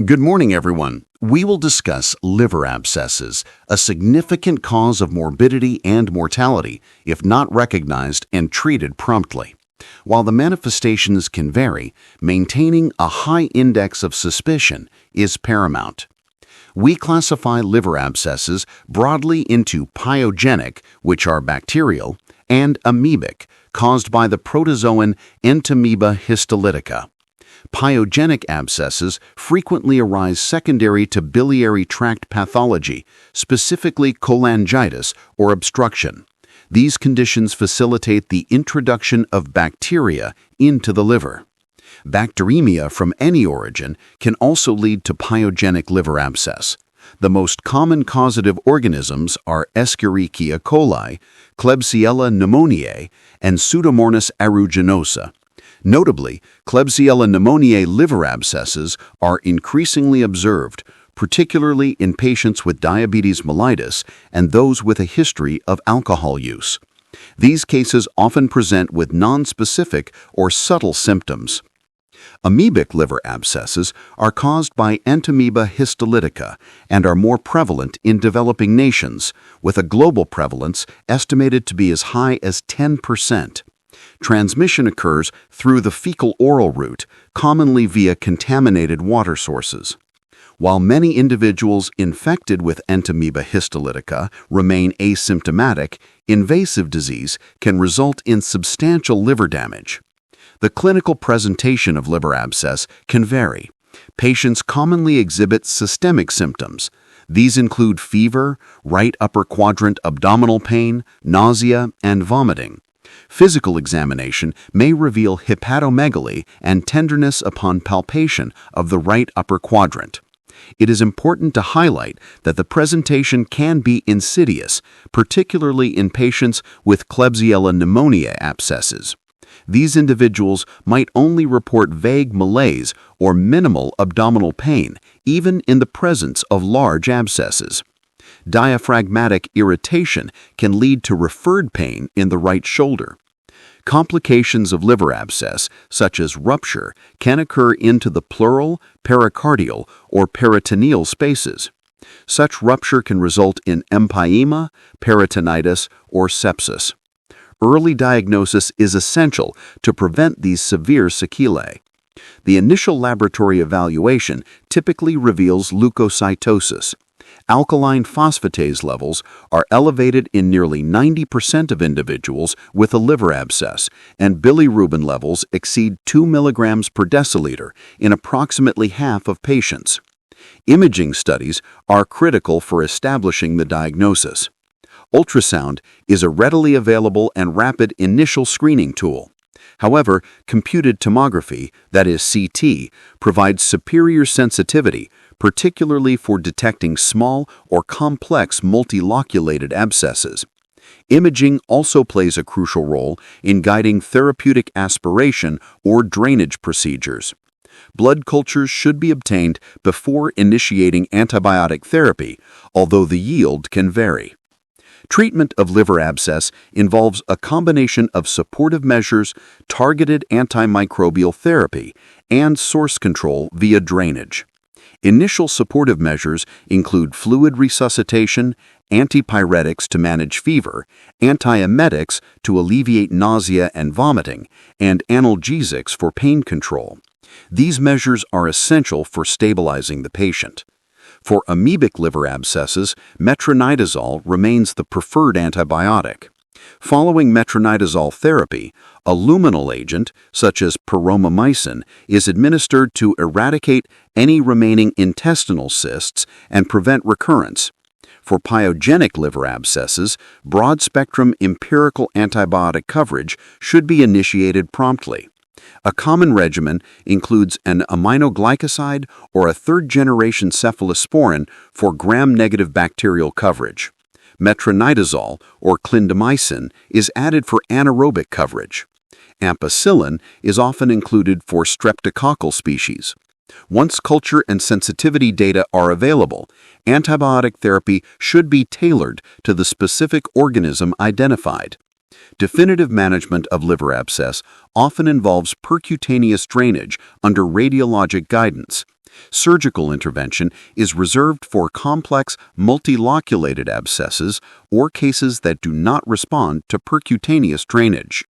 Good morning, everyone. We will discuss liver abscesses, a significant cause of morbidity and mortality if not recognized and treated promptly. While the manifestations can vary, maintaining a high index of suspicion is paramount. We classify liver abscesses broadly into pyogenic, which are bacterial, and amebic, caused by the protozoan Entamoeba histolytica. Pyogenic abscesses frequently arise secondary to biliary tract pathology, specifically cholangitis or obstruction. These conditions facilitate the introduction of bacteria into the liver. Bacteremia from any origin can also lead to pyogenic liver abscess. The most common causative organisms are Escherichia coli, Klebsiella pneumoniae, and Pseudomonas aeruginosa. Notably, Klebsiella pneumoniae liver abscesses are increasingly observed, particularly in patients with diabetes mellitus and those with a history of alcohol use. These cases often present with nonspecific or subtle symptoms. Amebic liver abscesses are caused by Entamoeba histolytica and are more prevalent in developing nations, with a global prevalence estimated to be as high as 10%. Transmission occurs through the fecal-oral route, commonly via contaminated water sources. While many individuals infected with Entamoeba histolytica remain asymptomatic, invasive disease can result in substantial liver damage. The clinical presentation of liver abscess can vary. Patients commonly exhibit systemic symptoms. These include fever, right upper quadrant abdominal pain, nausea, and vomiting. Physical examination may reveal hepatomegaly and tenderness upon palpation of the right upper quadrant. It is important to highlight that the presentation can be insidious, particularly in patients with Klebsiella pneumoniae abscesses. These individuals might only report vague malaise or minimal abdominal pain, even in the presence of large abscesses. Diaphragmatic irritation can lead to referred pain in the right shoulder. Complications of liver abscess, such as rupture, can occur into the pleural, pericardial, or peritoneal spaces. Such rupture can result in empyema, peritonitis, or sepsis. Early diagnosis is essential to prevent these severe sequelae. The initial laboratory evaluation typically reveals leukocytosis. Alkaline phosphatase levels are elevated in nearly 90% of individuals with a liver abscess, and bilirubin levels exceed 2 mg per deciliter in approximately half of patients. Imaging studies are critical for establishing the diagnosis. Ultrasound is a readily available and rapid initial screening tool. However, computed tomography, that is CT, provides superior sensitivity, particularly for detecting small or complex multiloculated abscesses. Imaging also plays a crucial role in guiding therapeutic aspiration or drainage procedures. Blood cultures should be obtained before initiating antibiotic therapy, although the yield can vary. Treatment of liver abscess involves a combination of supportive measures, targeted antimicrobial therapy, and source control via drainage. Initial supportive measures include fluid resuscitation, antipyretics to manage fever, antiemetics to alleviate nausea and vomiting, and analgesics for pain control. These measures are essential for stabilizing the patient. For amebic liver abscesses, metronidazole remains the preferred antibiotic. Following metronidazole therapy, a luminal agent, such as paromomycin, is administered to eradicate any remaining intestinal cysts and prevent recurrence. For pyogenic liver abscesses, broad-spectrum empirical antibiotic coverage should be initiated promptly. A common regimen includes an aminoglycoside or a third-generation cephalosporin for gram-negative bacterial coverage. Metronidazole, or clindamycin, is added for anaerobic coverage. Ampicillin is often included for streptococcal species. Once culture and sensitivity data are available, antibiotic therapy should be tailored to the specific organism identified. Definitive management of liver abscess often involves percutaneous drainage under radiologic guidance. Surgical intervention is reserved for complex, multiloculated abscesses or cases that do not respond to percutaneous drainage.